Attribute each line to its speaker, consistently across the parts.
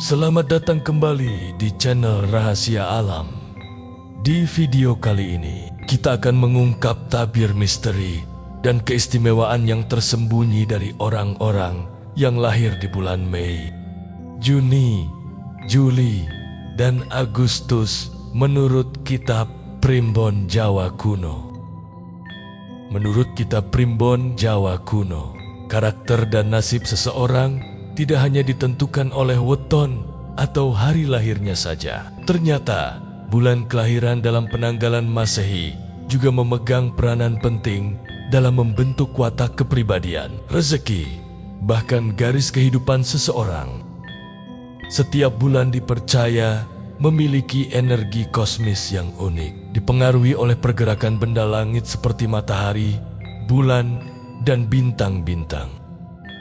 Speaker 1: Selamat datang kembali di channel Rahasia Alam. Di video kali ini, kita akan mengungkap tabir misteri dan keistimewaan yang tersembunyi dari orang-orang yang lahir di bulan Mei, Juni, Juli, dan Agustus menurut kitab Primbon Jawa Kuno. Menurut kitab Primbon Jawa Kuno, karakter dan nasib seseorang tidak hanya ditentukan oleh weton atau hari lahirnya saja. Ternyata, bulan kelahiran dalam penanggalan Masehi juga memegang peranan penting dalam membentuk watak kepribadian, rezeki, bahkan garis kehidupan seseorang. Setiap bulan dipercaya memiliki energi kosmis yang unik, dipengaruhi oleh pergerakan benda langit seperti matahari, bulan, dan bintang-bintang.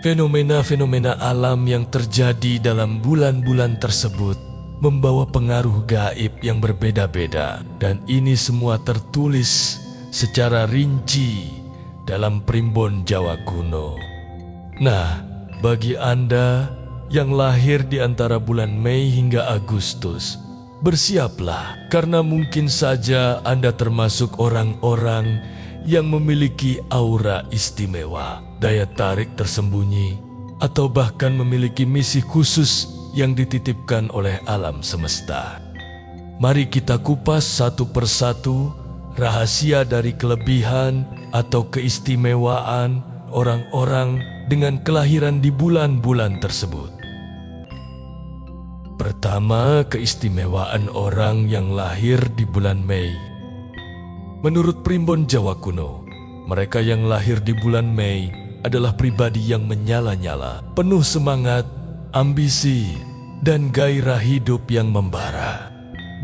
Speaker 1: Fenomena-fenomena alam yang terjadi dalam bulan-bulan tersebut membawa pengaruh gaib yang berbeda-beda, dan ini semua tertulis secara rinci dalam Primbon Jawa Kuno. Nah, bagi Anda yang lahir di antara bulan Mei hingga Agustus, bersiaplah karena mungkin saja Anda termasuk orang-orang yang memiliki aura istimewa, daya tarik tersembunyi, atau bahkan memiliki misi khusus yang dititipkan oleh alam semesta. Mari kita kupas satu persatu rahasia dari kelebihan atau keistimewaan orang-orang dengan kelahiran di bulan-bulan tersebut. Pertama, keistimewaan orang yang lahir di bulan Mei. Menurut Primbon Jawa Kuno, mereka yang lahir di bulan Mei adalah pribadi yang menyala-nyala, penuh semangat, ambisi, dan gairah hidup yang membara.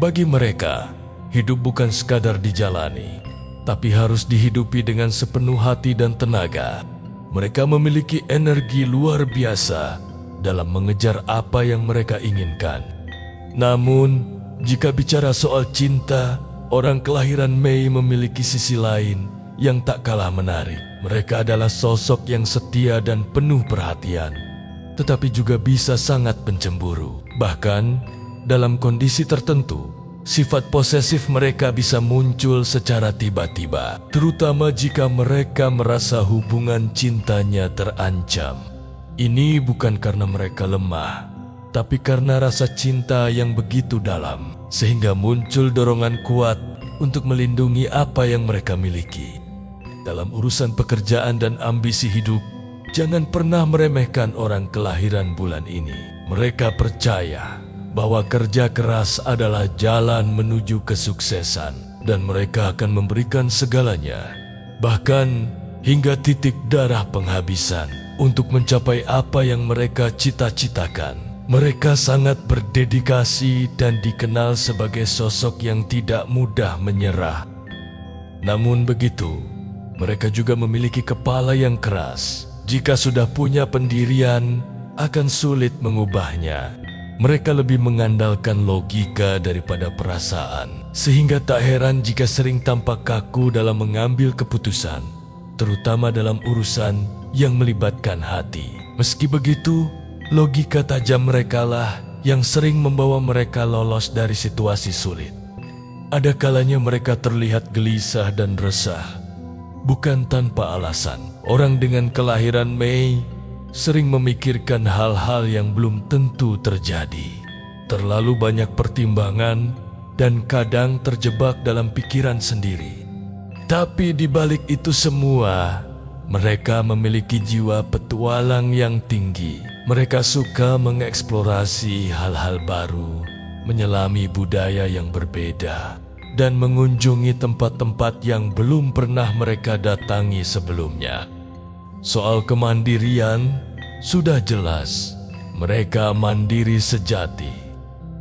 Speaker 1: Bagi mereka, hidup bukan sekadar dijalani, tapi harus dihidupi dengan sepenuh hati dan tenaga. Mereka memiliki energi luar biasa dalam mengejar apa yang mereka inginkan. Namun, jika bicara soal cinta, orang kelahiran Mei memiliki sisi lain yang tak kalah menarik. Mereka adalah sosok yang setia dan penuh perhatian, tetapi juga bisa sangat pencemburu. Bahkan, dalam kondisi tertentu, sifat posesif mereka bisa muncul secara tiba-tiba, terutama jika mereka merasa hubungan cintanya terancam. Ini bukan karena mereka lemah, tapi karena rasa cinta yang begitu dalam, sehingga muncul dorongan kuat untuk melindungi apa yang mereka miliki. Dalam urusan pekerjaan dan ambisi hidup, jangan pernah meremehkan orang kelahiran bulan ini. Mereka percaya bahwa kerja keras adalah jalan menuju kesuksesan, dan mereka akan memberikan segalanya, bahkan hingga titik darah penghabisan, untuk mencapai apa yang mereka cita-citakan. Mereka sangat berdedikasi dan dikenal sebagai sosok yang tidak mudah menyerah. Namun begitu, mereka juga memiliki kepala yang keras. Jika sudah punya pendirian, akan sulit mengubahnya. Mereka lebih mengandalkan logika daripada perasaan, sehingga tak heran jika sering tampak kaku dalam mengambil keputusan, terutama dalam urusan yang melibatkan hati. Meski begitu, logika tajam merekalah yang sering membawa mereka lolos dari situasi sulit. Ada kalanya mereka terlihat gelisah dan resah, bukan tanpa alasan. Orang dengan kelahiran Mei sering memikirkan hal-hal yang belum tentu terjadi. Terlalu banyak pertimbangan dan kadang terjebak dalam pikiran sendiri. Tapi di balik itu semua, mereka memiliki jiwa petualang yang tinggi. Mereka suka mengeksplorasi hal-hal baru, menyelami budaya yang berbeda, dan mengunjungi tempat-tempat yang belum pernah mereka datangi sebelumnya. Soal kemandirian, sudah jelas, mereka mandiri sejati.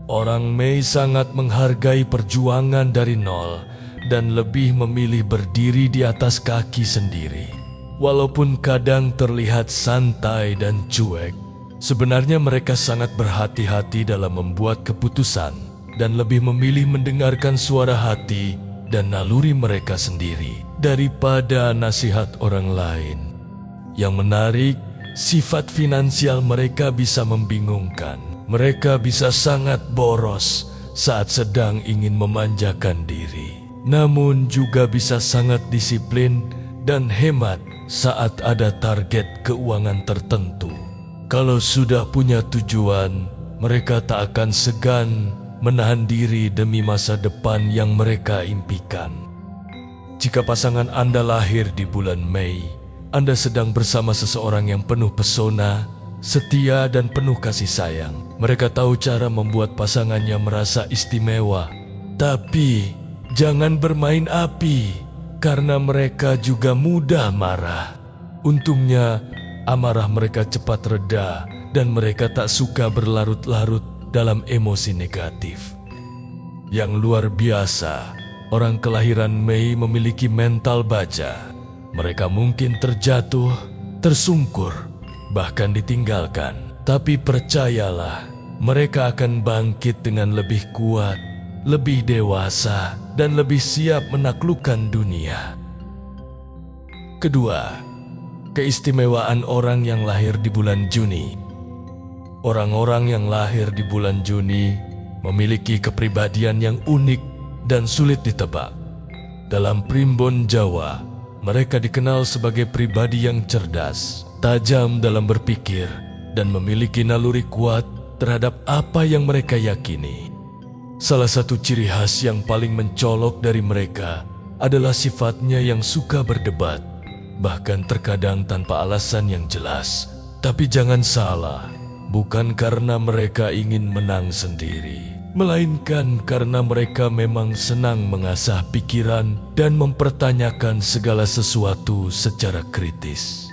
Speaker 1: Orang Mei sangat menghargai perjuangan dari nol dan lebih memilih berdiri di atas kaki sendiri. Walaupun kadang terlihat santai dan cuek, sebenarnya mereka sangat berhati-hati dalam membuat keputusan dan lebih memilih mendengarkan suara hati dan naluri mereka sendiri daripada nasihat orang lain. Yang menarik, sifat finansial mereka bisa membingungkan. mereka bisa sangat boros saat sedang ingin memanjakan diri, namun juga bisa sangat disiplin dan hemat saat ada target keuangan tertentu. Kalau sudah punya tujuan, mereka tak akan segan menahan diri demi masa depan yang mereka impikan. Jika pasangan Anda lahir di bulan Mei, Anda sedang bersama seseorang yang penuh pesona, setia dan penuh kasih sayang. Mereka tahu cara membuat pasangannya merasa istimewa. Tapi jangan bermain api, karena mereka juga mudah marah. Untungnya, amarah mereka cepat reda dan mereka tak suka berlarut-larut dalam emosi negatif. Yang luar biasa, orang kelahiran Mei memiliki mental baja. Mereka mungkin terjatuh, tersungkur, bahkan ditinggalkan. Tapi percayalah, mereka akan bangkit dengan lebih kuat, lebih dewasa, dan lebih siap menaklukkan dunia. Kedua, keistimewaan orang yang lahir di bulan Juni. Orang-orang yang lahir di bulan Juni memiliki kepribadian yang unik dan sulit ditebak. Dalam primbon Jawa, mereka dikenal sebagai pribadi yang cerdas, tajam dalam berpikir, dan memiliki naluri kuat terhadap apa yang mereka yakini. Salah satu ciri khas yang paling mencolok dari mereka adalah sifatnya yang suka berdebat, bahkan terkadang tanpa alasan yang jelas. Tapi jangan salah, bukan karena mereka ingin menang sendiri, melainkan karena mereka memang senang mengasah pikiran dan mempertanyakan segala sesuatu secara kritis.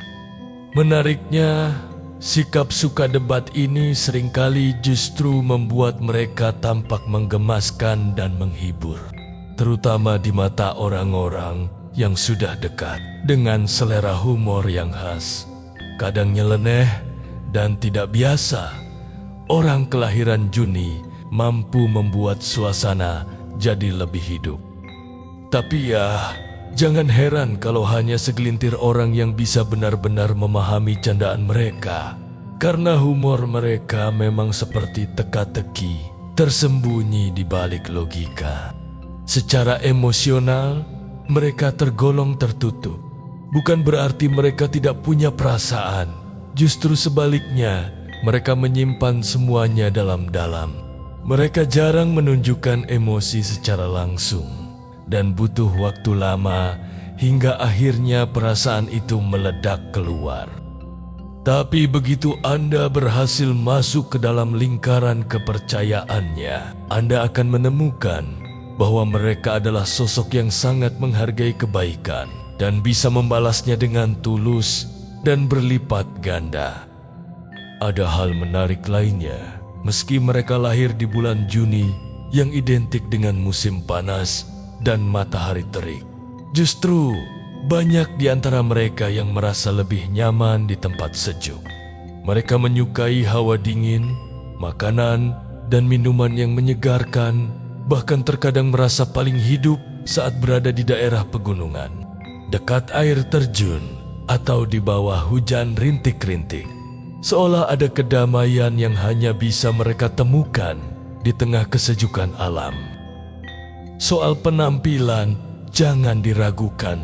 Speaker 1: Menariknya, sikap suka debat ini seringkali justru membuat mereka tampak menggemaskan dan menghibur, terutama di mata orang-orang yang sudah dekat dengan selera humor yang khas. Kadang nyeleneh dan tidak biasa, orang kelahiran Juni mampu membuat suasana jadi lebih hidup. Tapi ya, jangan heran kalau hanya segelintir orang yang bisa benar-benar memahami candaan mereka, karena humor mereka memang seperti teka-teki tersembunyi di balik logika. Secara emosional, mereka tergolong tertutup. Bukan berarti mereka tidak punya perasaan. Justru sebaliknya, mereka menyimpan semuanya dalam-dalam. Mereka jarang menunjukkan emosi secara langsung, dan butuh waktu lama hingga akhirnya perasaan itu meledak keluar. Tapi begitu Anda berhasil masuk ke dalam lingkaran kepercayaannya, Anda akan menemukan bahwa mereka adalah sosok yang sangat menghargai kebaikan dan bisa membalasnya dengan tulus dan berlipat ganda. Ada hal menarik lainnya, meski mereka lahir di bulan Juni yang identik dengan musim panas dan matahari terik, justru banyak di antara mereka yang merasa lebih nyaman di tempat sejuk. Mereka menyukai hawa dingin, makanan, dan minuman yang menyegarkan, bahkan terkadang merasa paling hidup saat berada di daerah pegunungan, dekat air terjun, atau di bawah hujan rintik-rintik. Seolah ada kedamaian yang hanya bisa mereka temukan di tengah kesejukan alam. Soal penampilan, jangan diragukan.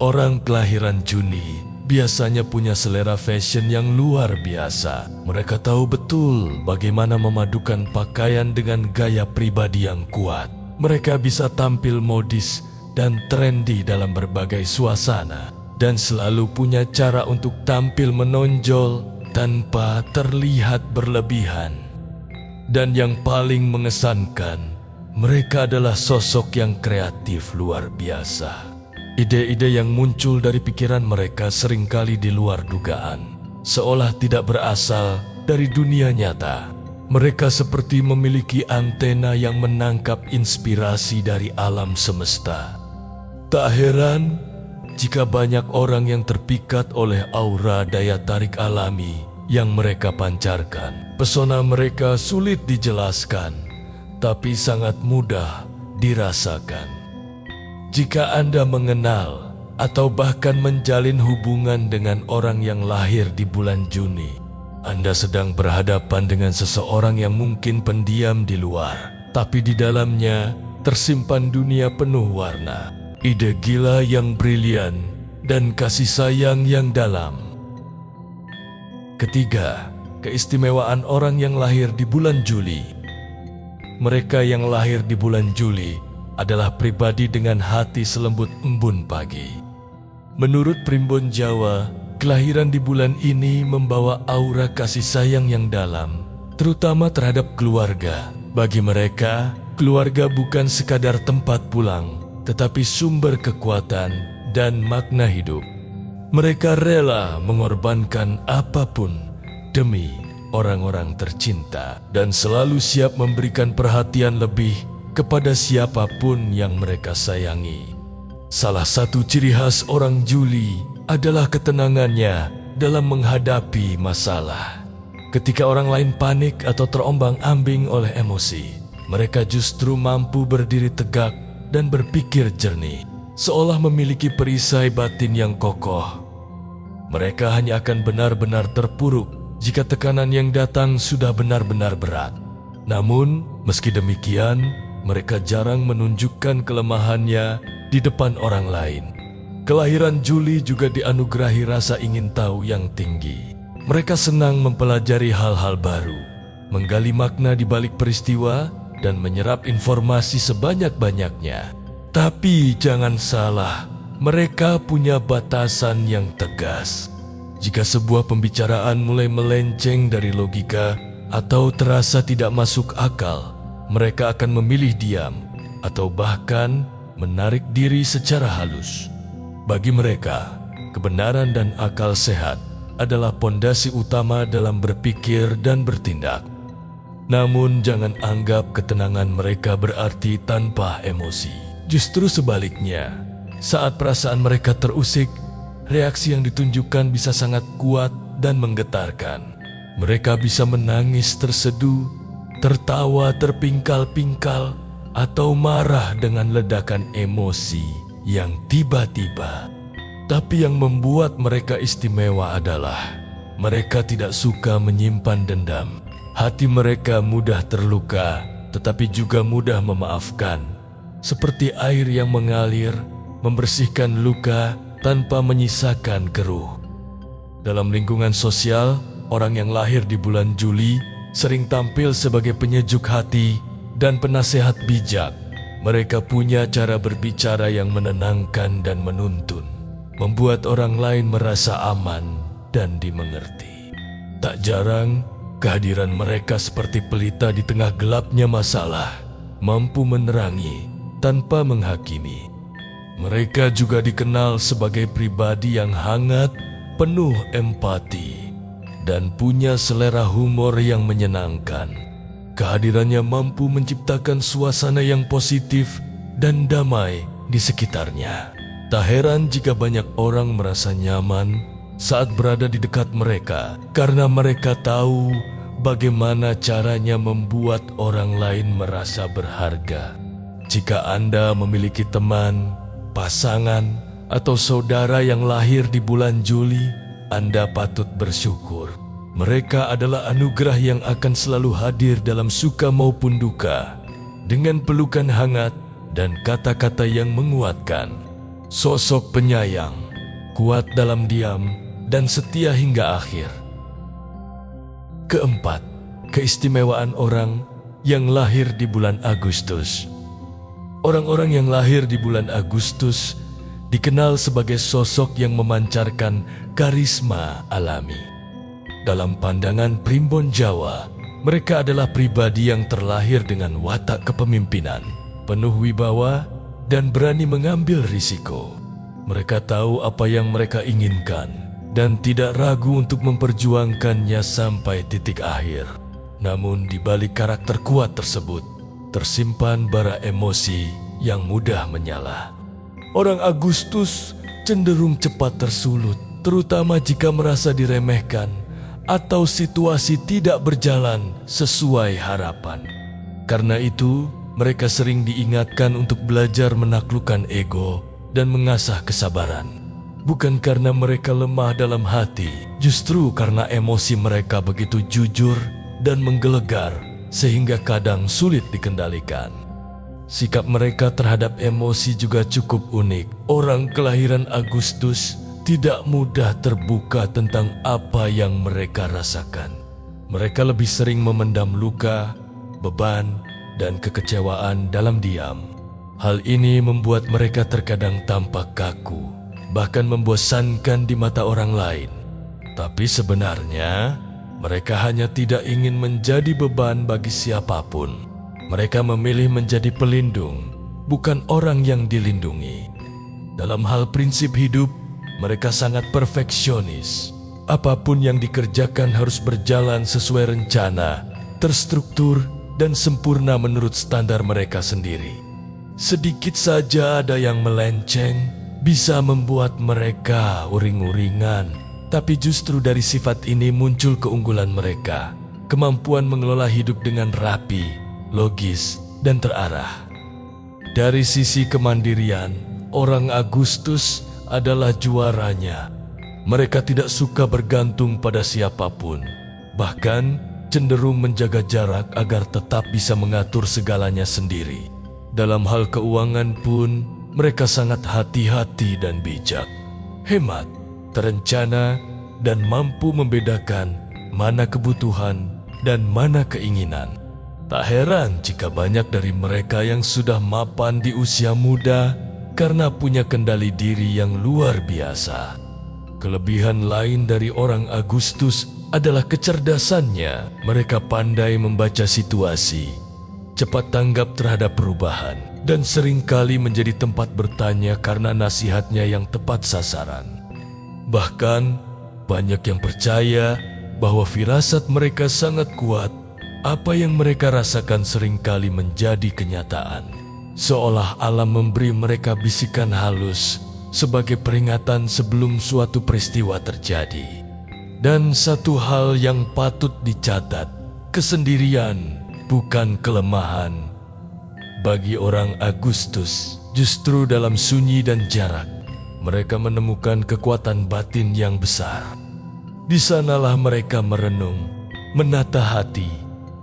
Speaker 1: Orang kelahiran Juni biasanya punya selera fashion yang luar biasa. Mereka tahu betul bagaimana memadukan pakaian dengan gaya pribadi yang kuat. Mereka bisa tampil modis dan trendy dalam berbagai suasana, dan selalu punya cara untuk tampil menonjol tanpa terlihat berlebihan. Dan yang paling mengesankan, mereka adalah sosok yang kreatif luar biasa. Ide-ide yang muncul dari pikiran mereka seringkali di luar dugaan, seolah tidak berasal dari dunia nyata. Mereka seperti memiliki antena yang menangkap inspirasi dari alam semesta. Tak heran jika banyak orang yang terpikat oleh aura daya tarik alami yang mereka pancarkan. Pesona mereka sulit dijelaskan, tapi sangat mudah dirasakan. Jika Anda mengenal atau bahkan menjalin hubungan dengan orang yang lahir di bulan Juni, Anda sedang berhadapan dengan seseorang yang mungkin pendiam di luar, tapi di dalamnya tersimpan dunia penuh warna, ide gila yang brilian, dan kasih sayang yang dalam. Ketiga, keistimewaan orang yang lahir di bulan Juli. Mereka yang lahir di bulan Juli adalah pribadi dengan hati selembut embun pagi. Menurut Primbon Jawa, kelahiran di bulan ini membawa aura kasih sayang yang dalam, terutama terhadap keluarga. Bagi mereka, keluarga bukan sekadar tempat pulang, tetapi sumber kekuatan dan makna hidup. Mereka rela mengorbankan apapun demi orang-orang tercinta dan selalu siap memberikan perhatian lebih kepada siapapun yang mereka sayangi. Salah satu ciri khas orang Juli adalah ketenangannya dalam menghadapi masalah. Ketika orang lain panik atau terombang-ambing oleh emosi, mereka justru mampu berdiri tegak dan berpikir jernih, seolah memiliki perisai batin yang kokoh. Mereka hanya akan benar-benar terpuruk jika tekanan yang datang sudah benar-benar berat. Namun, meski demikian, mereka jarang menunjukkan kelemahannya di depan orang lain. Kelahiran Juli juga dianugerahi rasa ingin tahu yang tinggi. Mereka senang mempelajari hal-hal baru, menggali makna di balik peristiwa, dan menyerap informasi sebanyak-banyaknya. Tapi jangan salah, mereka punya batasan yang tegas. Jika sebuah pembicaraan mulai melenceng dari logika atau terasa tidak masuk akal, mereka akan memilih diam atau bahkan menarik diri secara halus. Bagi mereka, kebenaran dan akal sehat adalah pondasi utama dalam berpikir dan bertindak. Namun jangan anggap ketenangan mereka berarti tanpa emosi. Justru sebaliknya, saat perasaan mereka terusik, reaksi yang ditunjukkan bisa sangat kuat dan menggetarkan. Mereka bisa menangis terseduh, tertawa terpingkal-pingkal, atau marah dengan ledakan emosi yang tiba-tiba. Tapi yang membuat mereka istimewa adalah mereka tidak suka menyimpan dendam. Hati mereka mudah terluka, tetapi juga mudah memaafkan. Seperti air yang mengalir, membersihkan luka tanpa menyisakan keruh. Dalam lingkungan sosial, orang yang lahir di bulan Juli sering tampil sebagai penyejuk hati dan penasehat bijak. Mereka punya cara berbicara yang menenangkan dan menuntun, membuat orang lain merasa aman dan dimengerti. Tak jarang, kehadiran mereka seperti pelita di tengah gelapnya masalah, mampu menerangi tanpa menghakimi. Mereka juga dikenal sebagai pribadi yang hangat, penuh empati, dan punya selera humor yang menyenangkan. Kehadirannya mampu menciptakan suasana yang positif dan damai di sekitarnya. Tak heran jika banyak orang merasa nyaman saat berada di dekat mereka, karena mereka tahu bagaimana caranya membuat orang lain merasa berharga. Jika Anda memiliki teman, pasangan, atau saudara yang lahir di bulan Juli, Anda patut bersyukur. Mereka adalah anugerah yang akan selalu hadir dalam suka maupun duka, dengan pelukan hangat dan kata-kata yang menguatkan. Sosok penyayang, kuat dalam diam, dan setia hingga akhir. Keempat, keistimewaan orang yang lahir di bulan Agustus. Orang-orang yang lahir di bulan Agustus dikenal sebagai sosok yang memancarkan karisma alami. Dalam pandangan Primbon Jawa, mereka adalah pribadi yang terlahir dengan watak kepemimpinan, penuh wibawa, dan berani mengambil risiko. Mereka tahu apa yang mereka inginkan dan tidak ragu untuk memperjuangkannya sampai titik akhir. Namun di balik karakter kuat tersebut, tersimpan bara emosi yang mudah menyala. Orang Agustus cenderung cepat tersulut, terutama jika merasa diremehkan atau situasi tidak berjalan sesuai harapan. Karena itu, mereka sering diingatkan untuk belajar menaklukkan ego dan mengasah kesabaran. bukan karena mereka lemah dalam hati, justru karena emosi mereka begitu jujur dan menggelegar sehingga kadang sulit dikendalikan. Sikap mereka terhadap emosi juga cukup unik. Orang kelahiran Agustus tidak mudah terbuka tentang apa yang mereka rasakan. Mereka lebih sering memendam luka, beban, dan kekecewaan dalam diam. Hal ini membuat mereka terkadang tampak kaku, bahkan membosankan di mata orang lain. Tapi sebenarnya, mereka hanya tidak ingin menjadi beban bagi siapapun. Mereka memilih menjadi pelindung, bukan orang yang dilindungi. Dalam hal prinsip hidup, mereka sangat perfeksionis. Apapun yang dikerjakan harus berjalan sesuai rencana, terstruktur, dan sempurna menurut standar mereka sendiri. Sedikit saja ada yang melenceng, bisa membuat mereka uring-uringan. Tapi justru dari sifat ini muncul keunggulan mereka, kemampuan mengelola hidup dengan rapi, logis, dan terarah. Dari sisi kemandirian, orang Agustus adalah juaranya. Mereka tidak suka bergantung pada siapapun, bahkan cenderung menjaga jarak agar tetap bisa mengatur segalanya sendiri. Dalam hal keuangan pun, mereka sangat hati-hati dan bijak, hemat, terencana, dan mampu membedakan mana kebutuhan dan mana keinginan. Tak heran jika banyak dari mereka yang sudah mapan di usia muda karena punya kendali diri yang luar biasa. Kelebihan lain dari orang Agustus adalah kecerdasannya. Mereka pandai membaca situasi, cepat tanggap terhadap perubahan, dan seringkali menjadi tempat bertanya karena nasihatnya yang tepat sasaran. Bahkan, banyak yang percaya bahwa firasat mereka sangat kuat. Apa yang mereka rasakan seringkali menjadi kenyataan, seolah alam memberi mereka bisikan halus sebagai peringatan sebelum suatu peristiwa terjadi. Dan satu hal yang patut dicatat, kesendirian bukan kelemahan. Bagi orang Agustus, justru dalam sunyi dan jarak, mereka menemukan kekuatan batin yang besar. Di sanalah mereka merenung, menata hati,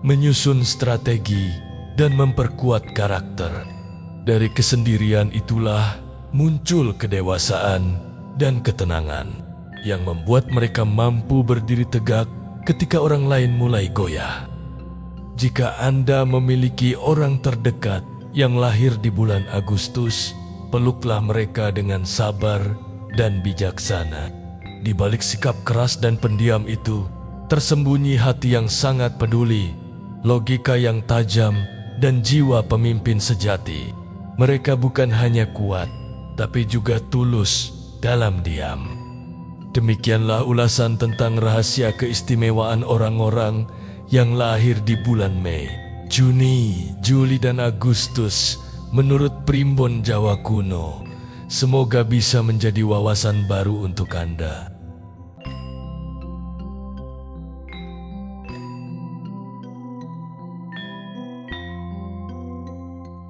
Speaker 1: menyusun strategi, dan memperkuat karakter. Dari kesendirian itulah muncul kedewasaan dan ketenangan yang membuat mereka mampu berdiri tegak ketika orang lain mulai goyah. Jika Anda memiliki orang terdekat yang lahir di bulan Agustus, peluklah mereka dengan sabar dan bijaksana. Di balik sikap keras dan pendiam itu, tersembunyi hati yang sangat peduli, logika yang tajam, dan jiwa pemimpin sejati. Mereka bukan hanya kuat, tapi juga tulus dalam diam. Demikianlah ulasan tentang rahasia keistimewaan orang-orang yang lahir di bulan Mei, Juni, Juli, dan Agustus menurut Primbon Jawa Kuno. Semoga bisa menjadi wawasan baru untuk Anda.